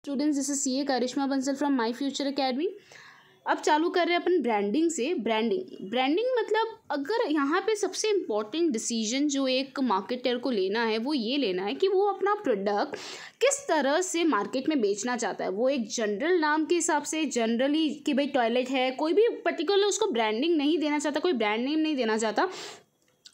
Students, this is CA Karishma Bansal from My Future Academy. अब चालू कर रहे हैं अपन ब्रांडिंग से। ब्रांडिंग मतलब अगर यहाँ पे सबसे इम्पॉर्टेंट डिसीजन जो एक मार्केटर को लेना है वो ये लेना है कि वो अपना प्रोडक्ट किस तरह से मार्केट में बेचना चाहता है। वो एक जनरल नाम के हिसाब से जनरली कि भाई टॉयलेट है, कोई भी पर्टिकुलर उसको ब्रांडिंग नहीं देना चाहता, कोई ब्रांड नेम नहीं देना चाहता,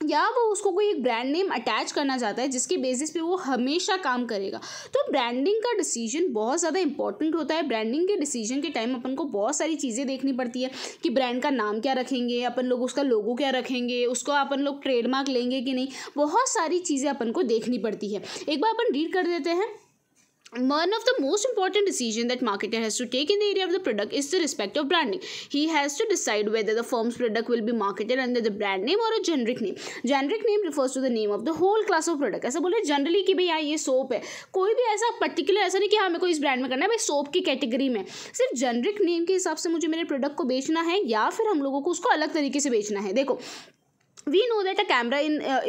या वो उसको कोई एक ब्रांड नेम अटैच करना चाहता है जिसकी बेसिस पे वो हमेशा काम करेगा। तो ब्रांडिंग का डिसीजन बहुत ज़्यादा इंपॉर्टेंट होता है। ब्रांडिंग के डिसीजन के टाइम अपन को बहुत सारी चीज़ें देखनी पड़ती है कि ब्रांड का नाम क्या रखेंगे अपन लोग, उसका लोगो क्या रखेंगे, उसको अपन लोग ट्रेडमार्क लेंगे कि नहीं, बहुत सारी चीज़ें अपन को देखनी पड़ती है। एक बार अपन रीड कर देते हैं। One of the most important decisions that marketer has to take in the area of the product is the respect of branding. He has to decide whether the firm's product will be marketed under the brand name or a generic name. Generic name refers to the name of the whole class of product. ऐसा बोले generally कि भाई ये soap है, कोई भी ऐसा particular ऐसा नहीं कि हाँ मेरे को इस ब्रांड में करना है, भाई सोप की कैटेगरी में सिर्फ जेनरिक नेम के हिसाब से मुझे मेरे प्रोडक्ट को बेचना है या फिर हम लोगों को उसको अलग तरीके से बेचना है। देखो, we know that a camera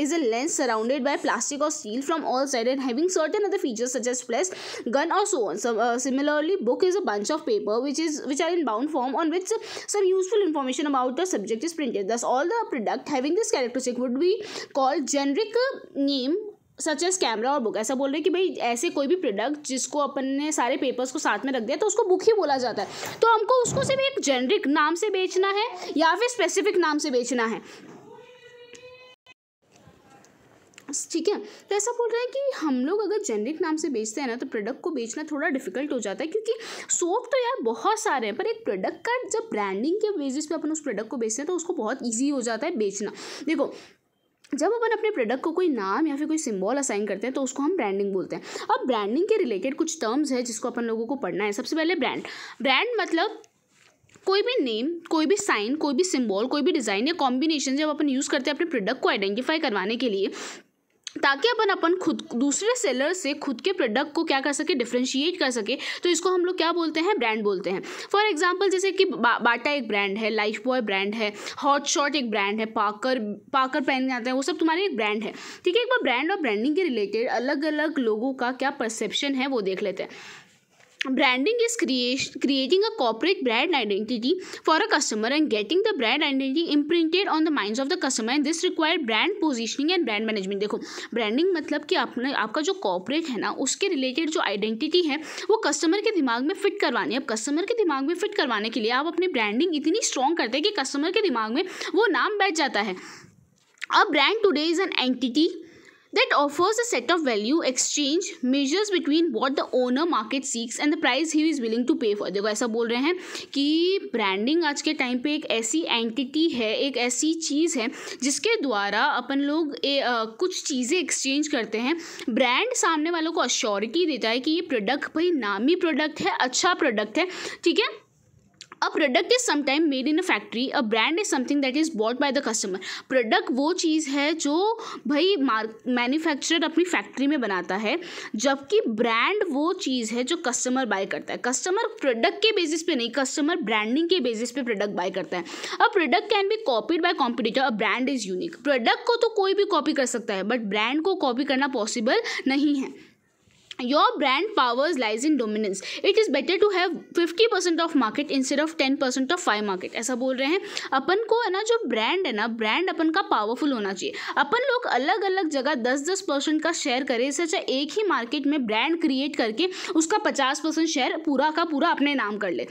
is a lens surrounded by plastic or steel from all sides and having certain other features such as flash, gun or so on. Similarly, book is a bunch of paper which are in bound form on which some useful information about the subject is printed. Thus, all the product having this characteristic would be called generic name such as camera और book. ऐसा बोल रहे हैं कि भाई ऐसे कोई भी प्रोडक्ट जिसको अपन ने सारे पेपर्स को साथ में रख दिया तो उसको बुक ही बोला जाता है। तो हमको उसको सिर्फ एक जेनरिक नाम से बेचना है या फिर स्पेसिफिक नाम से बेचना है, ठीक है। तो ऐसा बोल रहे हैं कि हम लोग अगर जेनरिक नाम से बेचते हैं ना तो प्रोडक्ट को बेचना थोड़ा डिफिकल्ट हो जाता है, क्योंकि सोप तो यार बहुत सारे हैं, पर एक प्रोडक्ट का जब ब्रांडिंग के बेसिस पे अपन उस प्रोडक्ट को बेचते हैं तो उसको बहुत ईजी हो जाता है बेचना। देखो, जब अपन अपने प्रोडक्ट को कोई नाम या फिर कोई सिंबल असाइन करते हैं तो उसको हम ब्रांडिंग बोलते हैं। अब ब्रांडिंग के रिलेटेड कुछ टर्म्स है जिसको अपन लोगों को पढ़ना है। सबसे पहले ब्रांड मतलब कोई भी नेम, कोई भी साइन, कोई भी सिंबल, कोई भी डिज़ाइन या कॉम्बिनेशन जब अपन यूज़ करते हैं अपने प्रोडक्ट को आइडेंटिफाई करवाने के लिए, ताकि अपन खुद दूसरे सेलर से खुद के प्रोडक्ट को क्या कर सके, डिफ्रेंशिएट कर सके, तो इसको हम लोग क्या बोलते हैं, ब्रांड बोलते हैं। फॉर एग्जांपल जैसे कि बाटा एक ब्रांड है, लाइफ बॉय ब्रांड है, हॉट शॉट एक ब्रांड है, पाकर पेन जाते हैं, वो सब तुम्हारे एक ब्रांड है, ठीक है। एक बार ब्रांड और ब्रांडिंग के रिलेटेड अलग अलग लोगों का क्या परसेप्शन है वो देख लेते हैं। Branding is creating a corporate brand identity for a customer and getting the brand identity imprinted on the minds of the customer, and this require brand positioning and brand management। देखो, branding मतलब कि आपका जो corporate है ना उसके related जो identity है वो कस्टमर के दिमाग में फिट करवानी है। अब कस्टमर के दिमाग में फिट करवाने के लिए आप अपनी ब्रांडिंग इतनी स्ट्रॉन्ग करते हैं कि कस्टमर के दिमाग में वो नाम बैठ जाता है। A brand today is an entity that offers a set of value exchange measures between what the owner market seeks and the price he is willing to pay for। देखो, ऐसा बोल रहे हैं कि ब्रांडिंग आज के टाइम पे एक ऐसी एंटिटी है, एक ऐसी चीज़ है जिसके द्वारा अपन लोग कुछ चीज़ें एक्सचेंज करते हैं। ब्रांड सामने वालों को अश्योरिटी देता है कि ये प्रोडक्ट भाई नामी प्रोडक्ट है, अच्छा प्रोडक्ट है, ठीक है। A product is sometimes made in a factory. A brand is something that is bought by the customer. Product वो चीज़ है जो भाई मैन्युफैक्चरर अपनी फैक्ट्री में बनाता है, जबकि ब्रांड वो चीज़ है जो कस्टमर बाय करता है। कस्टमर प्रोडक्ट के बेसिस पे नहीं, कस्टमर ब्रांडिंग के बेसिस पे प्रोडक्ट बाय करता है। A product can be copied by competitor, a brand is unique. Product को तो कोई भी कॉपी कर सकता है बट ब्रांड को कॉपी करना पॉसिबल नहीं है। Your brand powers lies in dominance. It is better to have 50% of market instead of 10% of 5 market। ऐसा बोल रहे हैं। अपन को है ना जो ब्रांड है ना, ब्रांड अपन का पावरफुल होना चाहिए। अपन लोग अलग अलग जगह 10% का शेयर करें, इससे अच्छा एक ही मार्केट में ब्रांड क्रिएट करके उसका 50% शेयर पूरा का पूरा अपने नाम कर ले।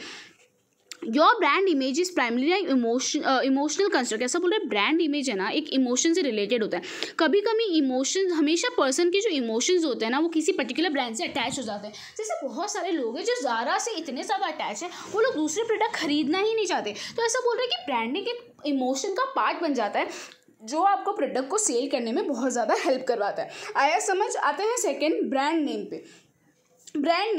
Your brand image is primary emotional construct. ऐसा बोल रहे हैं ब्रांड इमेज है ना एक इमोशन से रिलेटेड होता है। कभी कभी इमोशन, हमेशा पर्सन के जो इमोशंस होते हैं ना वो किसी पर्टिकुलर ब्रांड से अटैच हो जाते हैं। जैसे बहुत सारे लोग हैं जो ज़ारा से इतने ज़्यादा अटैच है वो लोग दूसरे प्रोडक्ट खरीदना ही नहीं चाहते। तो ऐसा बोल रहे हैं कि ब्रांडिंग एक इमोशन का पार्ट बन जाता है जो आपको प्रोडक्ट को सेल करने में बहुत ज़्यादा हेल्प करवाता है। आया समझ? आते हैं सेकेंड ब्रांड नेम पे। ब्रांड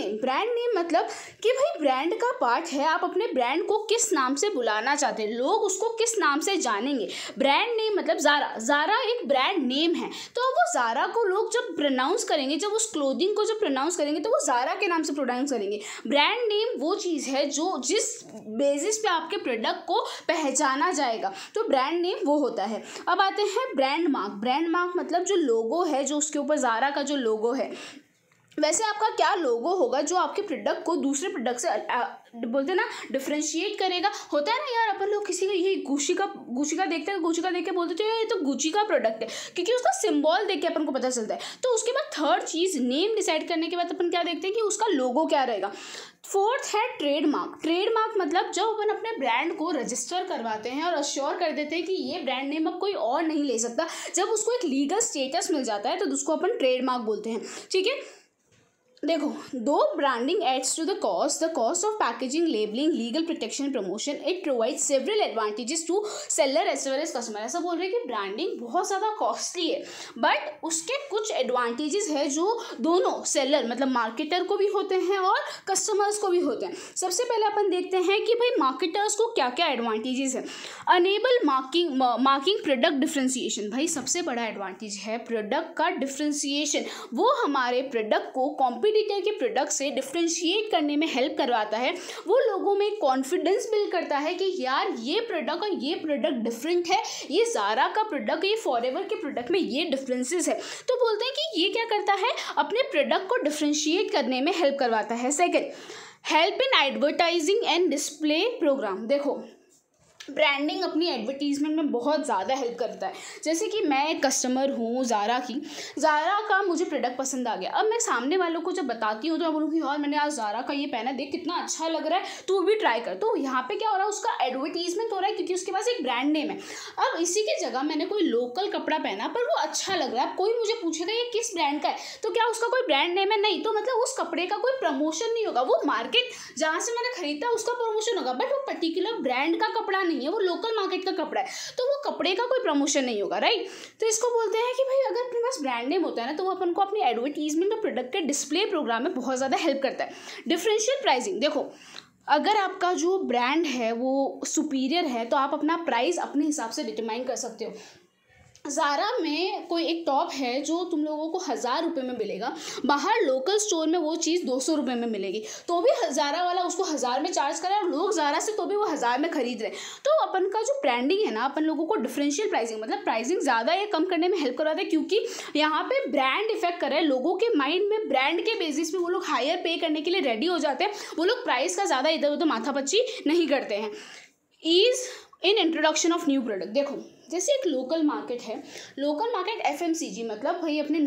नेम मतलब कि भाई ब्रांड का पार्ट है, आप अपने ब्रांड को किस नाम से बुलाना चाहते हैं, लोग उसको किस नाम से जानेंगे। ब्रांड नेम मतलब ज़ारा एक ब्रांड नेम है, तो वो ज़ारा को लोग जब प्रोनाउंस करेंगे, जब उस क्लोथिंग को जब प्रोनाउंस करेंगे तो वो ज़ारा के नाम से प्रोनाउंस करेंगे। ब्रांड नेम वो चीज़ है जो जिस बेसिस पे आपके प्रोडक्ट को पहचाना जाएगा, तो ब्रांड नेम वो होता है। अब आते हैं ब्रांड मार्क। ब्रांड मार्क मतलब जो लोगो है, जो उसके ऊपर ज़ारा का जो लोगो है, वैसे आपका क्या लोगो होगा जो आपके प्रोडक्ट को दूसरे प्रोडक्ट से बोलते हैं ना डिफ्रेंशिएट करेगा। होता है ना यार, अपन लोग किसी का ये गुची का देखते हैं, गुची का देख के बोलते थे ये तो गुची का प्रोडक्ट है, क्योंकि उसका सिंबल देख के अपन को पता चलता है। तो उसके बाद थर्ड चीज़, नेम डिसाइड करने के बाद अपन क्या देखते हैं कि उसका लोगो क्या रहेगा। फोर्थ है ट्रेडमार्क। ट्रेडमार्क मतलब जब अपन अपने ब्रांड को रजिस्टर करवाते हैं और अश्योर कर देते हैं कि ये ब्रांड नेम अब कोई और नहीं ले सकता, जब उसको एक लीगल स्टेटस मिल जाता है तो उसको अपन ट्रेडमार्क बोलते हैं। ठीक है, देखो, दो branding adds to the cost of packaging, labelling, legal protection, promotion, it provide several advantages to seller as well as customer. ऐसा बोल रहे हैं कि ब्रांडिंग बहुत ज़्यादा कॉस्टली है, बट उसके कुछ एडवांटेजेस है जो दोनों सेलर मतलब मार्केटर को भी होते हैं और कस्टमर्स को भी होते हैं। सबसे पहले अपन देखते हैं कि भाई मार्केटर्स को क्या क्या एडवांटेजेस है। Enable marking product differentiation. भाई सबसे बड़ा एडवांटेज है प्रोडक्ट का डिफ्रेंसिएशन। वो हमारे प्रोडक्ट को कॉम्पिटिटर के प्रोडक्ट से डिफ्रेंशिएट करने में हेल्प करवाता है। वो लोगों में कॉन्फिडेंस बिल्ड करता है कि यार ये प्रोडक्ट और ये प्रोडक्ट डिफरेंट है, ये ज़ारा का प्रोडक्ट, ये फॉरएवर के प्रोडक्ट में ये डिफरेंसेस है। तो बोलते हैं कि ये क्या करता है, अपने प्रोडक्ट को डिफ्रेंशिएट करने में हेल्प करवाता है। Second, help in advertising and display programme. देखो, ब्रांडिंग अपनी एडवर्टीजमेंट में बहुत ज़्यादा हेल्प करता है। जैसे कि मैं एक कस्टमर हूँ ज़ारा की, ज़ारा का मुझे प्रोडक्ट पसंद आ गया। अब मैं सामने वालों को जब बताती हूँ तो मैं बोलूँगी यार मैंने आज ज़ारा का ये पहना, देख कितना अच्छा लग रहा है, तू भी ट्राई कर। तो यहाँ पे क्या हो रहा है, उसका एडवर्टीजमेंट हो रहा है क्योंकि उसके पास एक ब्रांड नेम है। अब इसी की जगह मैंने कोई लोकल कपड़ा पहना पर वो अच्छा लग रहा है, अब कोई मुझे पूछेगा ये किस ब्रांड का है, तो क्या उसका कोई ब्रांड नेम है? नहीं। तो मतलब उस कपड़े का कोई प्रमोशन नहीं होगा। वो मार्केट जहाँ से मैंने खरीदा उसका प्रमोशन होगा, बट वो पर्टिकुलर ब्रांड का कपड़ा नहीं है, वो लोकल मार्केट का कपड़ा है, तो वो कपड़े का कोई प्रमोशन नहीं होगा, राइट। तो इसको बोलते हैं कि भाई अगर अपने पास ब्रांड नेम होता है ना तो वो अपन को अपनी एडवर्टीजमेंट और प्रोडक्ट के डिस्प्ले प्रोग्राम में बहुत ज़्यादा हेल्प करता है। Differential pricing. देखो, अगर आपका जो ब्रांड है वो सुपीरियर है तो आप अपना प्राइस अपने हिसाब से डिटरमाइन कर सकते हो। ज़ारा में कोई एक टॉप है जो तुम लोगों को 1000 रुपये में मिलेगा, बाहर लोकल स्टोर में वो चीज़ 200 रुपये में मिलेगी, तो भी ज़ारा वाला उसको 1000 में चार्ज करे और लोग ज़ारा से तो भी वो 1000 में खरीद रहे। तो अपन का जो ब्रांडिंग है ना, अपन लोगों को डिफरेंशियल प्राइसिंग मतलब प्राइसिंग ज़्यादा या कम करने में हेल्प करवाता है, क्योंकि यहाँ पे ब्रांड इफेक्ट कर रहा है। लोगों के माइंड में ब्रांड के बेसिस पे वो लोग हायर पे करने के लिए रेडी हो जाते हैं, वो लोग प्राइस का ज़्यादा इधर उधर माथापच्ची नहीं करते हैं। Ease in introduction of new product. देखो, जैसे एक लोकल मार्केट है, लोकल मार्केट FMCG मतलब भाई अपने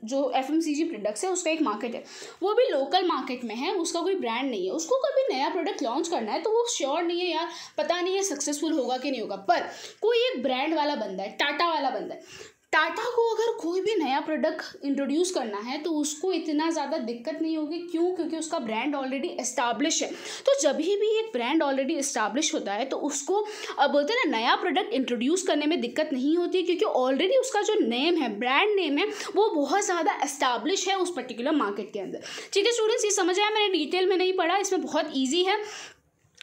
जो FMCG प्रोडक्ट्स है उसका एक मार्केट है, वो भी लोकल मार्केट में है, उसका कोई ब्रांड नहीं है, उसको कभी नया प्रोडक्ट लॉन्च करना है तो वो श्योर नहीं है यार, पता नहीं है सक्सेसफुल होगा कि नहीं होगा। पर कोई एक ब्रांड वाला बंदा है, टाटा वाला बंदा है, टाटा को अगर कोई भी नया प्रोडक्ट इंट्रोड्यूस करना है तो उसको इतना ज़्यादा दिक्कत नहीं होगी। क्यों? क्योंकि उसका ब्रांड ऑलरेडी एस्टाब्लिश है। तो जब भी एक ब्रांड ऑलरेडी एस्टाब्लिश होता है तो उसको बोलते हैं ना, नया प्रोडक्ट इंट्रोड्यूस करने में दिक्कत नहीं होती, क्योंकि ऑलरेडी उसका जो नेम है, ब्रांड नेम है, वो बहुत ज़्यादा एस्टाब्लिश है उस पर्टिकुलर मार्केट के अंदर। ठीक है स्टूडेंट्स, ये समझ आया? मैंने डिटेल में नहीं पढ़ा, इसमें बहुत ईजी है।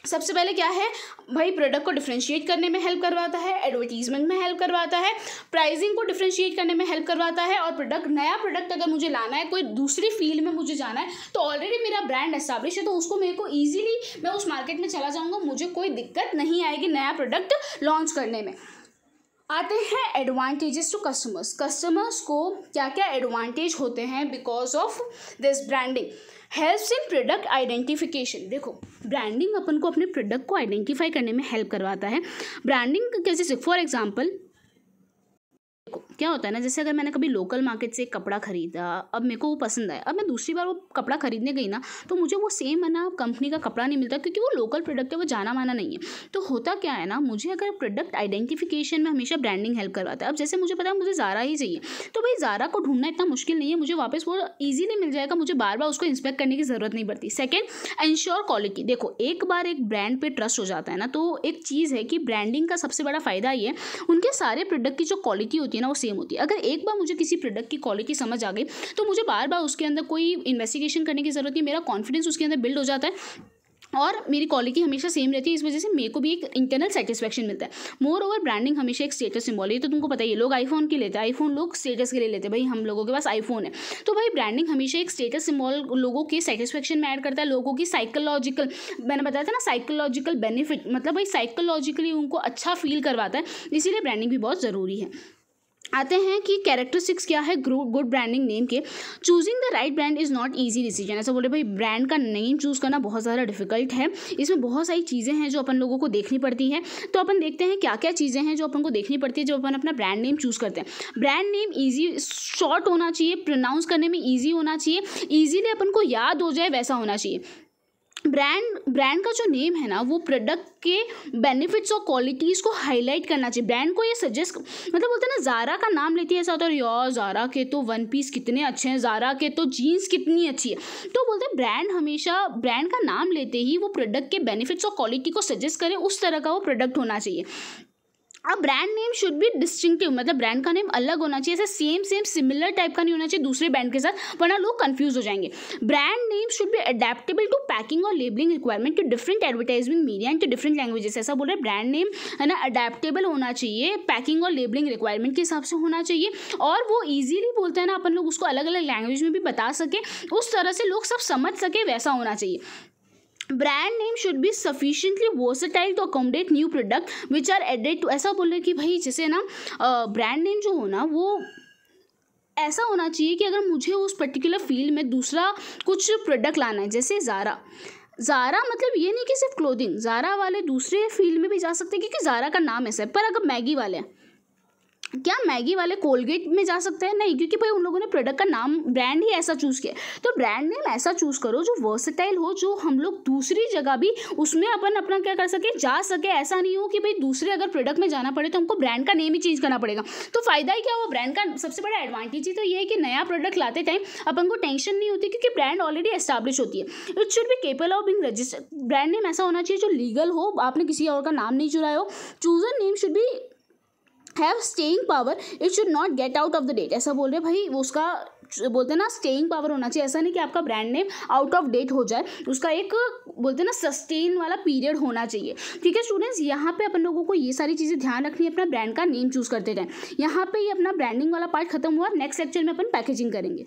सबसे पहले क्या है भाई, प्रोडक्ट को डिफरेंशिएट करने में हेल्प करवाता है, एडवर्टीजमेंट में हेल्प करवाता है, प्राइसिंग को डिफरेंशिएट करने में हेल्प करवाता है, और नया प्रोडक्ट अगर मुझे लाना है, कोई दूसरी फील्ड में मुझे जाना है तो ऑलरेडी मेरा ब्रांड एस्टैब्लिश है, तो उसको मेरे को ईजिली मैं उस मार्केट में चला जाऊँगा, मुझे कोई दिक्कत नहीं आएगी नया प्रोडक्ट लॉन्च करने में। आते हैं एडवांटेजेस टू कस्टमर्स। कस्टमर्स को क्या क्या एडवांटेज होते हैं because of this branding. Helps in product identification. देखो, ब्रांडिंग अपन को अपने प्रोडक्ट को आइडेंटिफाई करने में हेल्प करवाता है। ब्रांडिंग कैसे, फॉर एग्जांपल क्या होता है ना, जैसे अगर मैंने कभी लोकल मार्केट से एक कपड़ा खरीदा, अब मेरे को वो पसंद आया, अब मैं दूसरी बार वो कपड़ा खरीदने गई ना तो मुझे वो सेम है ना कंपनी का कपड़ा नहीं मिलता, क्योंकि वो लोकल प्रोडक्ट है, वो जाना माना नहीं है। तो होता क्या है ना, मुझे अगर प्रोडक्ट आइडेंटिफिकेशन में हमेशा ब्रांडिंग हेल्प करवाता है। अब जैसे मुझे पता है मुझे ज़ारा ही चाहिए, तो भाई ज़ारा को ढूंढना इतना मुश्किल नहीं है, मुझे वापस वो ईजिली मिल जाएगा, मुझे बार बार उसको इंस्पेक्ट करने की ज़रूरत नहीं पड़ती। Second, ensure quality. देखो, एक बार एक ब्रांड पर ट्रस्ट हो जाता है ना, तो एक चीज़ है कि ब्रांडिंग का सबसे बड़ा फ़ायदा ये है, उनके सारे प्रोडक्ट की जो क्वालिटी होती है ना वो सेम होती है। अगर एक बार मुझे किसी प्रोडक्ट की क्वालिटी समझ आ गई तो मुझे बार बार उसके अंदर कोई इन्वेस्टिगेशन करने की ज़रूरत नहीं, मेरा कॉन्फिडेंस उसके अंदर बिल्ड हो जाता है और मेरी क्वालिटी हमेशा सेम रहती है। इस वजह से मेरे को भी एक इंटरनल सेटिस्फैक्शन मिलता है। मोर ओवर, ब्रांडिंग हमेशा एक स्टेटस सिंबल है, तो तुमको पता ही है, लोग आईफोन के लेते हैं, आईफोन लोग स्टेटस के लिए लेते हैं, भाई हम लोगों के पास आईफोन है। तो भाई ब्रांडिंग हमेशा एक स्टेटस सिंबल लोगों के सेटिस्फैक्शन में ऐड करता है, लोगों की साइकोलॉजिकल, मैंने बताया था ना साइकोलॉजिकल बेनिफिट, मतलब भाई साइकोलॉजिकली उनको अच्छा फील करवाता है, इसीलिए ब्रांडिंग भी बहुत ज़रूरी है। आते हैं कि कैरेक्टरिस्टिक्स क्या है गुड ब्रांडिंग नेम के। Choosing the right brand is not easy decision. ऐसा बोले भाई ब्रांड का नेम चूज़ करना बहुत ज़्यादा डिफिकल्ट है, इसमें बहुत सारी चीज़ें हैं जो अपन लोगों को देखनी पड़ती है। तो अपन देखते हैं क्या क्या चीज़ें हैं जो अपन को देखनी पड़ती है जब अपन अपना ब्रांड नेम चूज़ करते हैं। ब्रांड नेम ईजी शॉर्ट होना चाहिए, प्रोनाउंस करने में ईजी होना चाहिए, ईजीली अपन को याद हो जाए वैसा होना चाहिए। ब्रांड का जो नेम है ना वो प्रोडक्ट के बेनिफिट्स और क्वालिटीज़ को हाईलाइट करना चाहिए। ब्रांड को ये सजेस्ट, मतलब बोलते हैं ना ज़ारा का नाम लेती है, ऐसा होता है यार ज़ारा के तो वन पीस कितने अच्छे हैं, ज़ारा के तो जीन्स कितनी अच्छी है। तो बोलते हैं ब्रांड हमेशा ब्रांड का नाम लेते ही वो प्रोडक्ट के बेनिफिट्स और क्वालिटी को सजेस्ट करे, उस तरह का वो प्रोडक्ट होना चाहिए। अब brand name should B distinctive, मतलब ब्रांड का नेम अलग होना चाहिए, ऐसे सेम सिमिलर टाइप का नहीं होना चाहिए दूसरे ब्रांड के साथ, वरना लोग कंफ्यूज हो जाएंगे। Brand name should be adaptable to packing और labelling requirement to different advertising media and to different languages. ऐसा बोल रहे हैं ब्रांड नेम है ना अडेप्टेबल होना चाहिए, पैकिंग और लेबलिंग रिक्वायरमेंट के हिसाब से होना चाहिए, और वो ईजिली बोलते हैं ना अपन लोग उसको अलग अलग लैंग्वेज में भी बता सके, उस तरह से लोग सब समझ सके वैसा होना चाहिए। Brand name should be sufficiently versatile to accommodate new product which are added to. ऐसा बोल रहे कि भाई जैसे ना ब्रांड नेम जो हो ना वो ऐसा होना चाहिए कि अगर मुझे उस पर्टिकुलर फील्ड में दूसरा कुछ प्रोडक्ट लाना है, जैसे ज़ारा मतलब ये नहीं कि सिर्फ क्लोथिंग, ज़ारा वाले दूसरे फील्ड में भी जा सकते हैं क्योंकि ज़ारा का नाम ऐसा है। पर अगर मैगी वाले हैं, क्या मैगी वाले कोलगेट में जा सकते हैं? नहीं, क्योंकि भाई उन लोगों ने प्रोडक्ट का नाम ब्रांड ही ऐसा चूज़ किया। तो ब्रांड नेम ऐसा चूज़ करो जो वर्सेटाइल हो, जो हम लोग दूसरी जगह भी उसमें अपन अपना क्या कर सके, जा सके। ऐसा नहीं हो कि भाई दूसरे अगर प्रोडक्ट में जाना पड़े तो हमको ब्रांड का नेम ही चेंज करना पड़ेगा। तो फ़ायदा ही क्या हुआ? ब्रांड का सबसे बड़ा एडवांटेज ही तो ये है कि नया प्रोडक्ट लाते टाइम अपन को टेंशन नहीं होती क्योंकि ब्रांड ऑलरेडी एस्टैब्लिश होती है। It should be capable of being registered. Brand name ऐसा होना चाहिए जो लीगल हो, आपने किसी और का नाम नहीं चुराया हो। Chooser name should be have staying power, it should not get out of the date. ऐसा बोल रहे भाई उसका बोलते हैं ना स्टेइंग पावर होना चाहिए। ऐसा नहीं कि आपका brand name out of date हो जाए, उसका एक बोलते हैं ना सस्टेन वाला पीरियड होना चाहिए। ठीक है स्टूडेंट्स, यहाँ पे अपन लोगों को ये सारी चीज़ें ध्यान रखनी है अपना ब्रांड का नेम चूज़ करते टाइम। यहाँ पे ये अपना ब्रांडिंग वाला पार्ट खत्म हुआ। नेक्स्ट लेक्चर में अपन पैकेजिंग करेंगे।